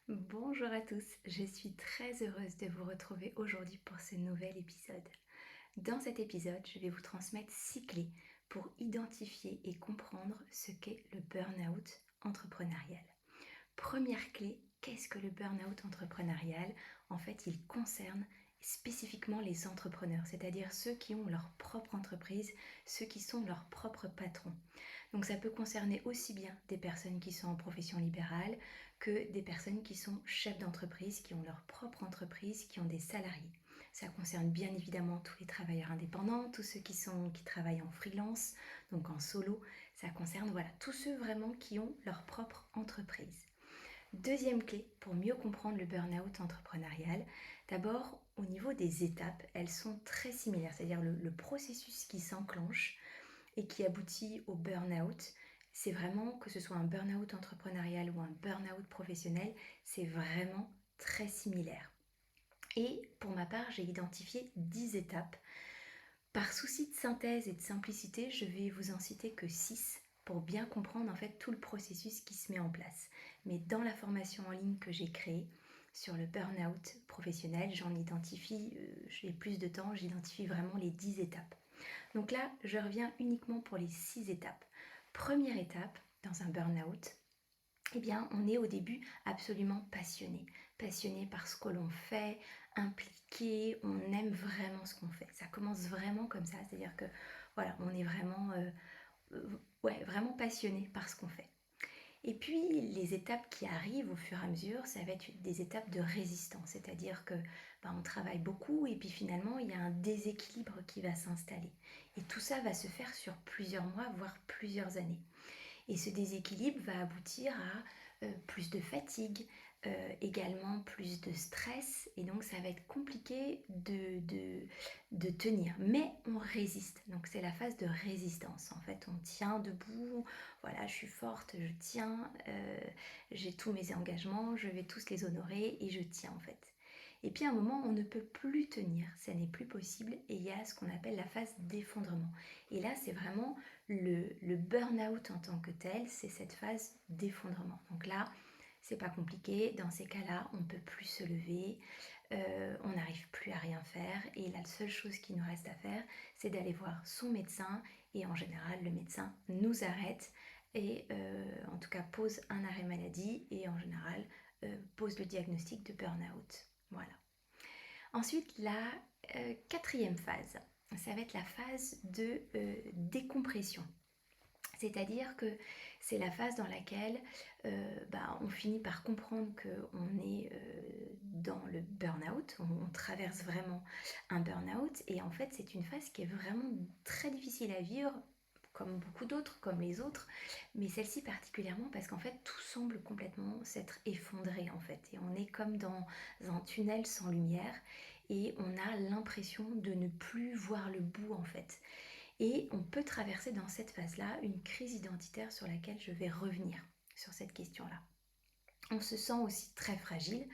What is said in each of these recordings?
Bonjour à tous, je suis très heureuse de vous retrouver aujourd'hui pour ce nouvel épisode. Dans cet épisode, je vais vous transmettre 6 clés pour identifier et comprendre ce qu'est le burn-out entrepreneurial. Première clé, qu'est-ce que le burn-out entrepreneurial? En fait, il concerne spécifiquement les entrepreneurs, c'est-à-dire ceux qui ont leur propre entreprise, ceux qui sont leurs propres patrons. Donc ça peut concerner aussi bien des personnes qui sont en profession libérale que des personnes qui sont chefs d'entreprise, qui ont leur propre entreprise, qui ont des salariés. Ça concerne bien évidemment tous les travailleurs indépendants, tous ceux qui travaillent en freelance, donc en solo. Ça concerne tous ceux vraiment qui ont leur propre entreprise. Deuxième clé pour mieux comprendre le burn-out entrepreneurial, d'abord au niveau des étapes, elles sont très similaires, c'est-à-dire le processus qui s'enclenche et qui aboutit au burn-out. C'est vraiment, que ce soit un burn-out entrepreneurial ou un burn-out professionnel, c'est vraiment très similaire. Et pour ma part, j'ai identifié 10 étapes. Par souci de synthèse et de simplicité, je vais vous en citer que 6 pour bien comprendre en fait tout le processus qui se met en place. Mais dans la formation en ligne que j'ai créée sur le burn-out professionnel, j'ai plus de temps, j'identifie vraiment les 10 étapes. Donc là, je reviens uniquement pour les 6 étapes. Première étape, dans un burn-out, eh bien, on est au début absolument passionné. Passionné par ce que l'on fait, impliqué, on aime vraiment ce qu'on fait. Ça commence vraiment comme ça, c'est-à-dire que voilà, on est vraiment, vraiment passionné par ce qu'on fait. Et puis, les étapes qui arrivent au fur et à mesure, ça va être des étapes de résistance, c'est-à-dire que on travaille beaucoup et puis finalement, il y a un déséquilibre qui va s'installer. Et tout ça va se faire sur plusieurs mois, voire plusieurs années. Et ce déséquilibre va aboutir à plus de fatigue, également plus de stress, et donc ça va être compliqué de tenir. Mais on résiste, donc c'est la phase de résistance. En fait, on tient debout, voilà, je suis forte, je tiens, j'ai tous mes engagements, je vais tous les honorer, et je tiens en fait. Et puis à un moment, on ne peut plus tenir, ça n'est plus possible, et il y a ce qu'on appelle la phase d'effondrement. Et là, c'est vraiment le burn-out en tant que tel, c'est cette phase d'effondrement. Donc là, c'est pas compliqué. Dans ces cas-là, on ne peut plus se lever, on n'arrive plus à rien faire. Et la seule chose qui nous reste à faire, c'est d'aller voir son médecin. Et en général, le médecin nous arrête et en tout cas pose un arrêt maladie et en général pose le diagnostic de burn-out. Voilà. Ensuite, la quatrième phase, ça va être la phase de décompression. C'est-à-dire que c'est la phase dans laquelle on finit par comprendre qu'on est dans le burn-out, on traverse vraiment un burn-out, et en fait c'est une phase qui est vraiment très difficile à vivre, comme beaucoup d'autres, comme les autres, mais celle-ci particulièrement parce qu'en fait tout semble complètement s'être effondré en fait, et on est comme dans un tunnel sans lumière, et on a l'impression de ne plus voir le bout en fait. Et on peut traverser dans cette phase-là une crise identitaire sur laquelle je vais revenir sur cette question-là. On se sent aussi très fragile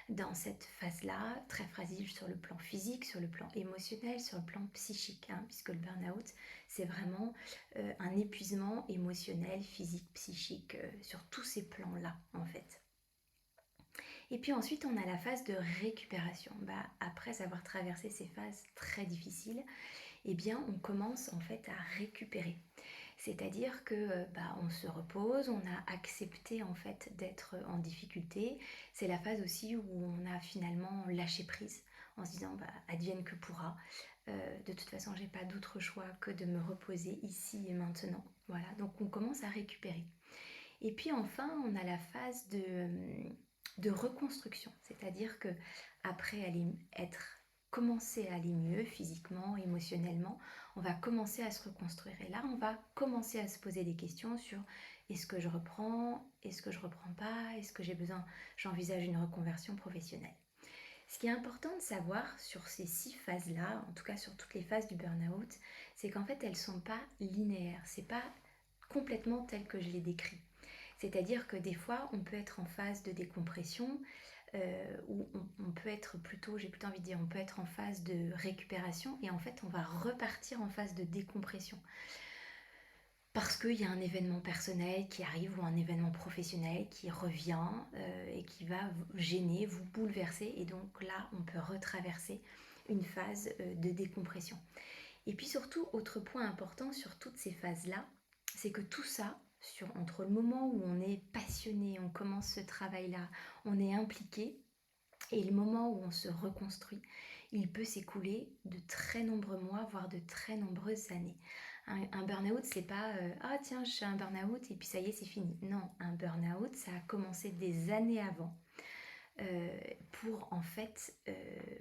dans cette phase-là, très fragile sur le plan physique, sur le plan émotionnel, sur le plan psychique, puisque le burn-out, c'est vraiment un épuisement émotionnel, physique, psychique, sur tous ces plans-là, en fait. Et puis ensuite, on a la phase de récupération. Après avoir traversé ces phases très difficiles, eh bien, on commence en fait à récupérer. C'est-à-dire que on se repose, on a accepté en fait d'être en difficulté. C'est la phase aussi où on a finalement lâché prise en se disant advienne que pourra. De toute façon, j'ai pas d'autre choix que de me reposer ici et maintenant. Voilà, donc on commence à récupérer. Et puis enfin, on a la phase de reconstruction, c'est-à-dire que après commencer à aller mieux physiquement, émotionnellement, on va commencer à se reconstruire. Et là, on va commencer à se poser des questions sur est-ce que je reprends, est-ce que je reprends pas, est-ce que j'envisage une reconversion professionnelle. Ce qui est important de savoir sur ces 6 phases-là, en tout cas sur toutes les phases du burn-out, c'est qu'en fait, elles ne sont pas linéaires, c'est pas complètement tel que je l'ai décrit. C'est-à-dire que des fois, on peut être en phase de décompression, ou on peut être plutôt, j'ai plutôt envie de dire, on peut être en phase de récupération, et en fait, on va repartir en phase de décompression. parce qu'il y a un événement personnel qui arrive ou un événement professionnel qui revient et qui va vous gêner, vous bouleverser. Et donc là, on peut retraverser une phase de décompression. Et puis surtout, autre point important sur toutes ces phases-là, c'est que tout ça, entre le moment où on est passionné, on commence ce travail-là, on est impliqué, et le moment où on se reconstruit, il peut s'écouler de très nombreux mois, voire de très nombreuses années. Un burn-out, c'est pas ah tiens, je fais un burn-out et puis ça y est, c'est fini. Non, un burn-out, ça a commencé des années avant pour en fait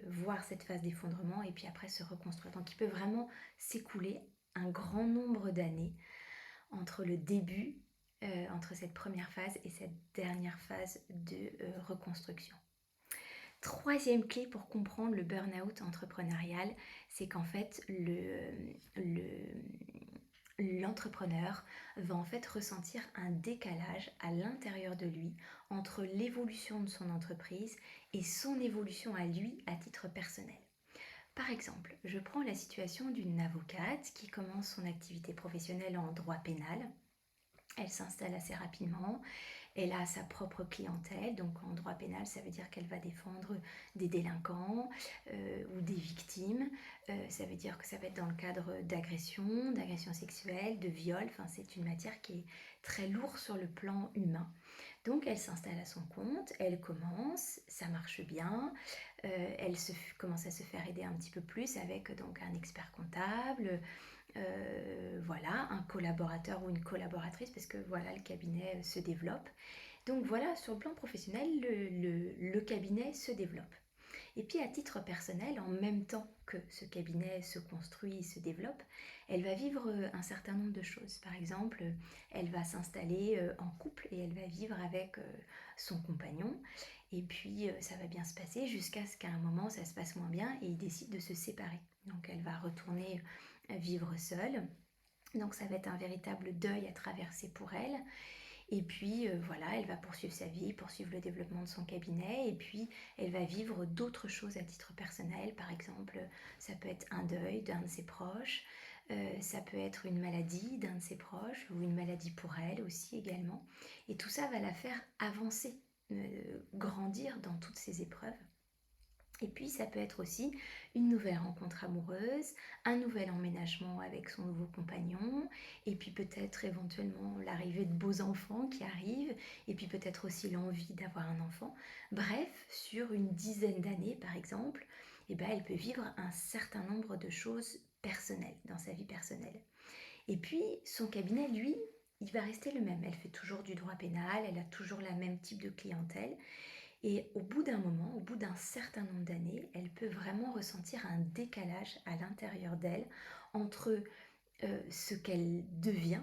voir cette phase d'effondrement et puis après se reconstruire. Donc il peut vraiment s'écouler un grand nombre d'années entre le début, entre cette première phase et cette dernière phase de reconstruction. Troisième clé pour comprendre le burn-out entrepreneurial, c'est qu'en fait, l'entrepreneur va en fait ressentir un décalage à l'intérieur de lui entre l'évolution de son entreprise et son évolution à lui à titre personnel. Par exemple, je prends la situation d'une avocate qui commence son activité professionnelle en droit pénal. Elle s'installe assez rapidement. Elle a sa propre clientèle, donc en droit pénal, ça veut dire qu'elle va défendre des délinquants ou des victimes. Ça veut dire que ça va être dans le cadre d'agression sexuelle, de viol. Enfin, c'est une matière qui est très lourde sur le plan humain. Donc, elle s'installe à son compte, elle commence, ça marche bien. Commence à se faire aider un petit peu plus avec donc un expert comptable, voilà, un collaborateur ou une collaboratrice, parce que voilà, le cabinet se développe. Donc voilà, sur le plan professionnel, le cabinet se développe. Et puis à titre personnel, en même temps que ce cabinet se construit et se développe, elle va vivre un certain nombre de choses. Par exemple, elle va s'installer en couple et elle va vivre avec son compagnon. Et puis ça va bien se passer jusqu'à ce qu'à un moment ça se passe moins bien et ils décident de se séparer. Donc elle va retourner vivre seule. Donc ça va être un véritable deuil à traverser pour elle. Et puis voilà, elle va poursuivre sa vie, poursuivre le développement de son cabinet et puis elle va vivre d'autres choses à titre personnel. Par exemple, ça peut être un deuil d'un de ses proches, ça peut être une maladie d'un de ses proches ou une maladie pour elle aussi également. Et tout ça va la faire avancer, grandir dans toutes ces épreuves. Et puis ça peut être aussi une nouvelle rencontre amoureuse, un nouvel emménagement avec son nouveau compagnon, et puis peut-être éventuellement l'arrivée de beaux enfants qui arrivent, et puis peut-être aussi l'envie d'avoir un enfant. Bref, sur une dizaine d'années par exemple, eh ben, elle peut vivre un certain nombre de choses personnelles, dans sa vie personnelle. Et puis son cabinet, lui, il va rester le même. Elle fait toujours du droit pénal, elle a toujours la même type de clientèle. Et au bout d'un moment, au bout d'un certain nombre d'années, elle peut vraiment ressentir un décalage à l'intérieur d'elle entre ce qu'elle devient,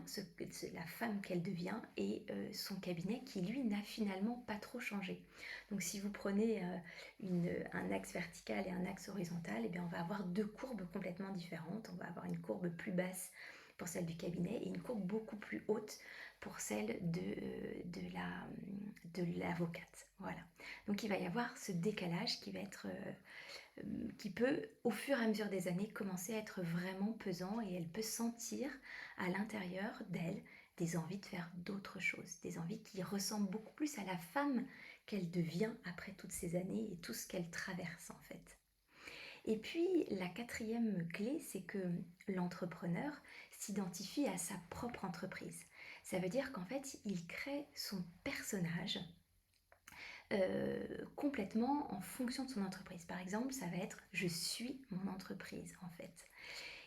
la femme qu'elle devient et son cabinet qui lui n'a finalement pas trop changé. Donc si vous prenez un axe vertical et un axe horizontal, eh bien, on va avoir deux courbes complètement différentes. On va avoir une courbe plus basse pour celle du cabinet et une courbe beaucoup plus haute pour celle de l'avocate. Voilà. Donc il va y avoir ce décalage qui peut, au fur et à mesure des années, commencer à être vraiment pesant et elle peut sentir à l'intérieur d'elle des envies de faire d'autres choses, des envies qui ressemblent beaucoup plus à la femme qu'elle devient après toutes ces années et tout ce qu'elle traverse en fait. Et puis la quatrième clé, c'est que l'entrepreneur s'identifie à sa propre entreprise. Ça veut dire qu'en fait, il crée son personnage complètement en fonction de son entreprise. Par exemple, ça va être je suis mon entreprise en fait.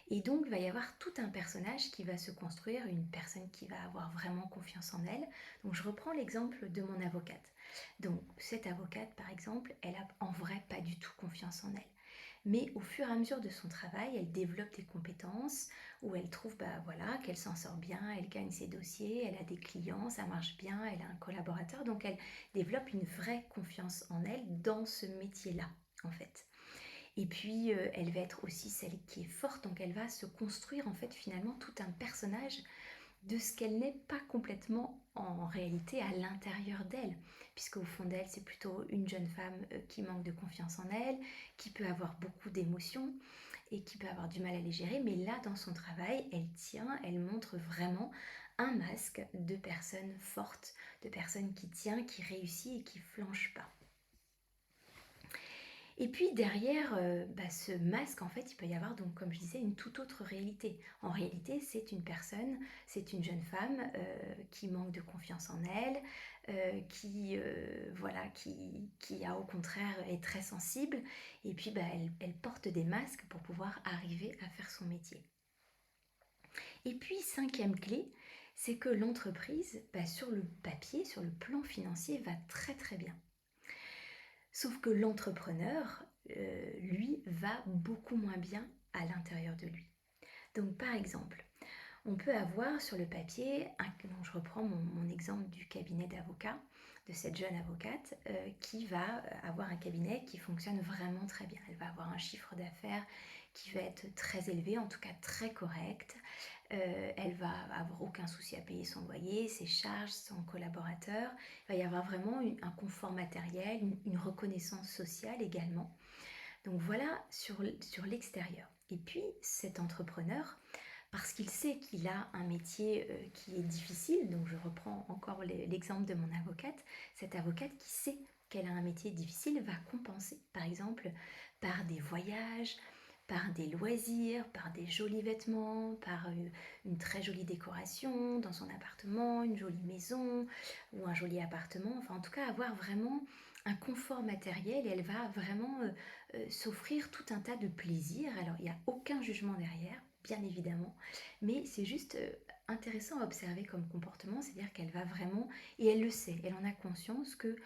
Et donc, il va y avoir tout un personnage qui va se construire, une personne qui va avoir vraiment confiance en elle. Donc, je reprends l'exemple de mon avocate. Donc, cette avocate, par exemple, elle a en vrai pas du tout confiance en elle. Mais au fur et à mesure de son travail, elle développe des compétences où elle trouve voilà, qu'elle s'en sort bien, elle gagne ses dossiers, elle a des clients, ça marche bien, elle a un collaborateur. Donc, elle développe une vraie confiance en elle dans ce métier-là, en fait. Et puis, elle va être aussi celle qui est forte, donc elle va se construire en fait finalement tout un personnage de ce qu'elle n'est pas complètement en réalité à l'intérieur d'elle, puisqu'au fond d'elle, c'est plutôt une jeune femme qui manque de confiance en elle, qui peut avoir beaucoup d'émotions et qui peut avoir du mal à les gérer, mais là, dans son travail, elle montre vraiment un masque de personne forte, de personne qui tient, qui réussit et qui flanche pas. Et puis derrière ce masque, en fait, il peut y avoir, donc, comme je disais, une toute autre réalité. En réalité, c'est une personne, c'est une jeune femme qui manque de confiance en elle, qui a au contraire est très sensible. Et puis, elle porte des masques pour pouvoir arriver à faire son métier. Et puis, cinquième clé, c'est que l'entreprise, sur le papier, sur le plan financier, va très très bien. Sauf que l'entrepreneur, lui, va beaucoup moins bien à l'intérieur de lui. Donc par exemple, on peut avoir sur le papier, donc je reprends mon exemple du cabinet d'avocat, de cette jeune avocate qui va avoir un cabinet qui fonctionne vraiment très bien. Elle va avoir un chiffre d'affaires qui va être très élevé, en tout cas très correct. Elle va avoir aucun souci à payer son loyer, ses charges, son collaborateur. Il va y avoir vraiment un confort matériel, une reconnaissance sociale également. Donc voilà sur l'extérieur. Et puis cet entrepreneur, parce qu'il sait qu'il a un métier qui est difficile, donc je reprends encore l'exemple de mon avocate, cette avocate qui sait qu'elle a un métier difficile va compenser, par exemple, par des voyages, par des loisirs, par des jolis vêtements, par une très jolie décoration dans son appartement, une jolie maison ou un joli appartement, enfin en tout cas avoir vraiment un confort matériel et elle va vraiment s'offrir tout un tas de plaisirs. Alors il n'y a aucun jugement derrière, bien évidemment, mais c'est juste intéressant à observer comme comportement, c'est-à-dire qu'elle va vraiment, et elle le sait, elle en a conscience que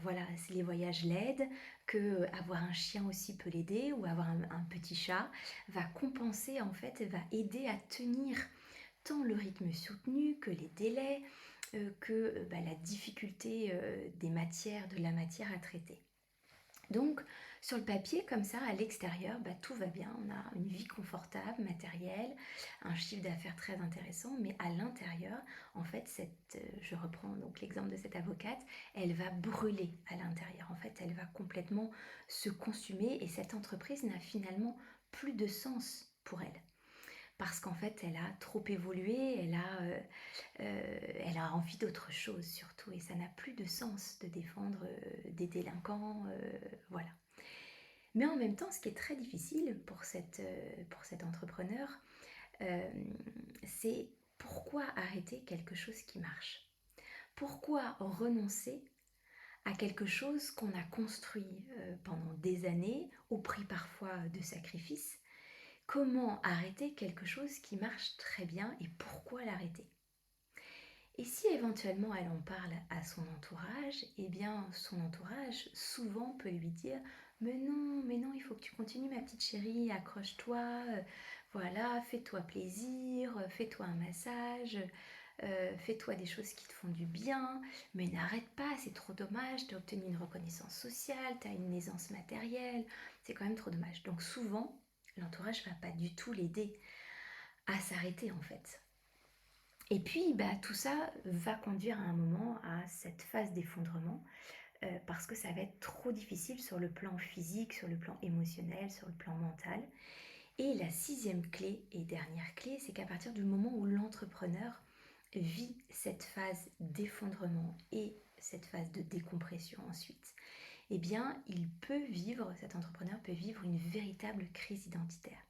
voilà, les voyages l'aident, que avoir un chien aussi peut l'aider, ou avoir un petit chat va compenser en fait, va aider à tenir tant le rythme soutenu que les délais, que la difficulté de la matière à traiter. Donc, sur le papier, comme ça, à l'extérieur, tout va bien. On a une vie confortable, matérielle, un chiffre d'affaires très intéressant, mais à l'intérieur, en fait, je reprends donc l'exemple de cette avocate, elle va brûler à l'intérieur. En fait, elle va complètement se consumer et cette entreprise n'a finalement plus de sens pour elle. Parce qu'en fait, elle a trop évolué, elle a envie d'autre chose surtout, et ça n'a plus de sens de défendre des délinquants, voilà. Mais en même temps, ce qui est très difficile pour cet entrepreneur, c'est pourquoi arrêter quelque chose qui marche? Pourquoi renoncer à quelque chose qu'on a construit pendant des années, au prix parfois de sacrifices? Comment arrêter quelque chose qui marche très bien et pourquoi l'arrêter? Et si éventuellement elle en parle à son entourage, eh bien son entourage souvent peut lui dire mais non, il faut que tu continues ma petite chérie, accroche-toi, voilà, fais-toi plaisir, fais-toi un massage, fais-toi des choses qui te font du bien, mais n'arrête pas, c'est trop dommage, tu as obtenu une reconnaissance sociale, tu as une aisance matérielle, c'est quand même trop dommage. Donc souvent, l'entourage ne va pas du tout l'aider à s'arrêter en fait. Et puis, tout ça va conduire à un moment à cette phase d'effondrement parce que ça va être trop difficile sur le plan physique, sur le plan émotionnel, sur le plan mental. Et la sixième clé et dernière clé, c'est qu'à partir du moment où l'entrepreneur vit cette phase d'effondrement et cette phase de décompression ensuite, eh bien, cet entrepreneur peut vivre une véritable crise identitaire.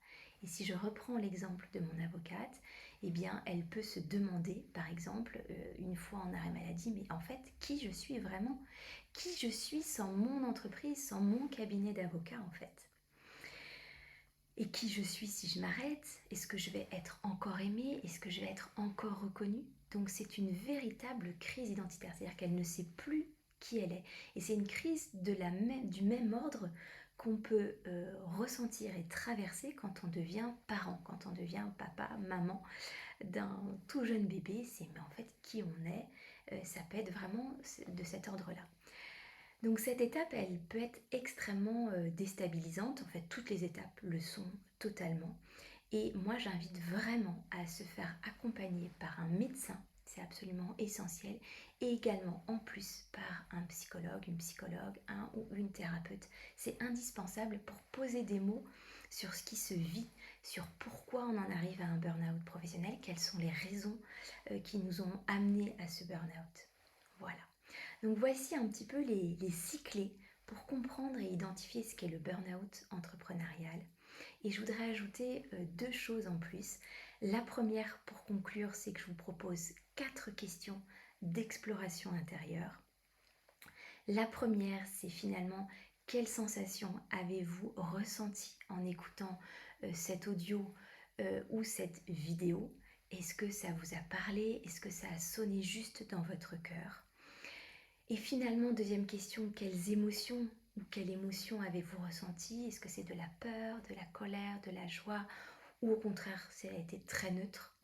Et si je reprends l'exemple de mon avocate, eh bien, elle peut se demander, par exemple, une fois en arrêt maladie, mais en fait, qui je suis vraiment? Qui je suis sans mon entreprise, sans mon cabinet d'avocat, en fait? Et qui je suis si je m'arrête? Est-ce que je vais être encore aimée? Est-ce que je vais être encore reconnue? Donc c'est une véritable crise identitaire, c'est-à-dire qu'elle ne sait plus qui elle est. Et c'est une crise du même ordre qu'on peut ressentir et traverser quand on devient parent, quand on devient papa, maman d'un tout jeune bébé. C'est mais en fait qui on est, ça peut être vraiment de cet ordre-là. Donc cette étape, elle peut être extrêmement déstabilisante. En fait, toutes les étapes le sont totalement. Et moi, j'invite vraiment à se faire accompagner par un médecin, c'est absolument essentiel, et également en plus par un psychologue, une psychologue, un ou une thérapeute. C'est indispensable pour poser des mots sur ce qui se vit, sur pourquoi on en arrive à un burn-out professionnel, quelles sont les raisons qui nous ont amenés à ce burn-out. Voilà. Donc voici un petit peu les 6 clés pour comprendre et identifier ce qu'est le burn-out entrepreneurial. Et je voudrais ajouter 2 choses en plus. La première, pour conclure, c'est que je vous propose 4 questions d'exploration intérieure. La première, c'est finalement quelle sensation avez-vous ressenti en écoutant cet audio ou cette vidéo? Est-ce que ça vous a parlé? Est-ce que ça a sonné juste dans votre cœur? Et finalement, deuxième question, quelles émotions ou quelle émotion avez-vous ressenti? Est-ce que c'est de la peur, de la colère, de la joie ou au contraire, ça a été très neutre?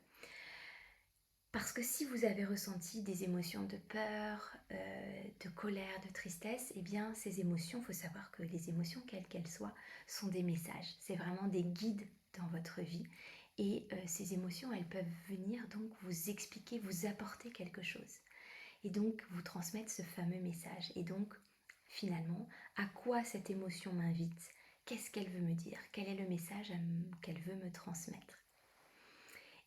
Parce que si vous avez ressenti des émotions de peur, de colère, de tristesse, eh bien ces émotions, il faut savoir que les émotions, quelles qu'elles soient, sont des messages. C'est vraiment des guides dans votre vie. Et ces émotions, elles peuvent venir donc vous expliquer, vous apporter quelque chose. Et donc vous transmettre ce fameux message. Et donc finalement, à quoi cette émotion m'invite? Qu'est-ce qu'elle veut me dire? Quel est le message qu'elle veut me transmettre?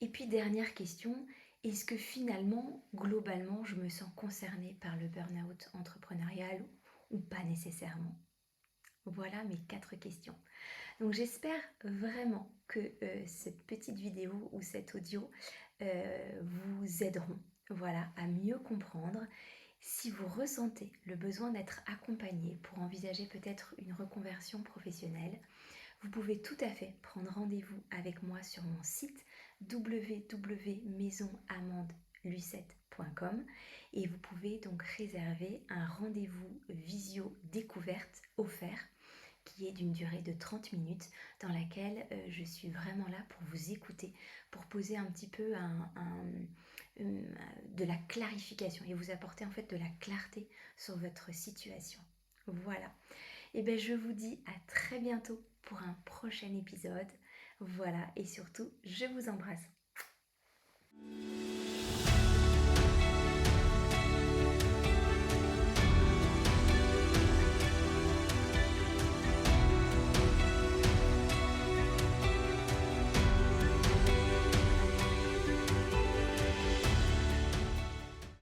Et puis dernière question, est-ce que finalement, globalement, je me sens concernée par le burn-out entrepreneurial ou pas nécessairement? Voilà mes 4 questions. Donc j'espère vraiment que cette petite vidéo ou cet audio vous aideront, voilà, à mieux comprendre. Si vous ressentez le besoin d'être accompagné pour envisager peut-être une reconversion professionnelle, vous pouvez tout à fait prendre rendez-vous avec moi sur mon site www.maisonamandelucette.com et vous pouvez donc réserver un rendez-vous visio découverte offert qui est d'une durée de 30 minutes dans laquelle je suis vraiment là pour vous écouter, pour poser un petit peu de la clarification et vous apporter en fait de la clarté sur votre situation. Voilà. Et bien je vous dis à très bientôt pour un prochain épisode. Voilà, et surtout, je vous embrasse.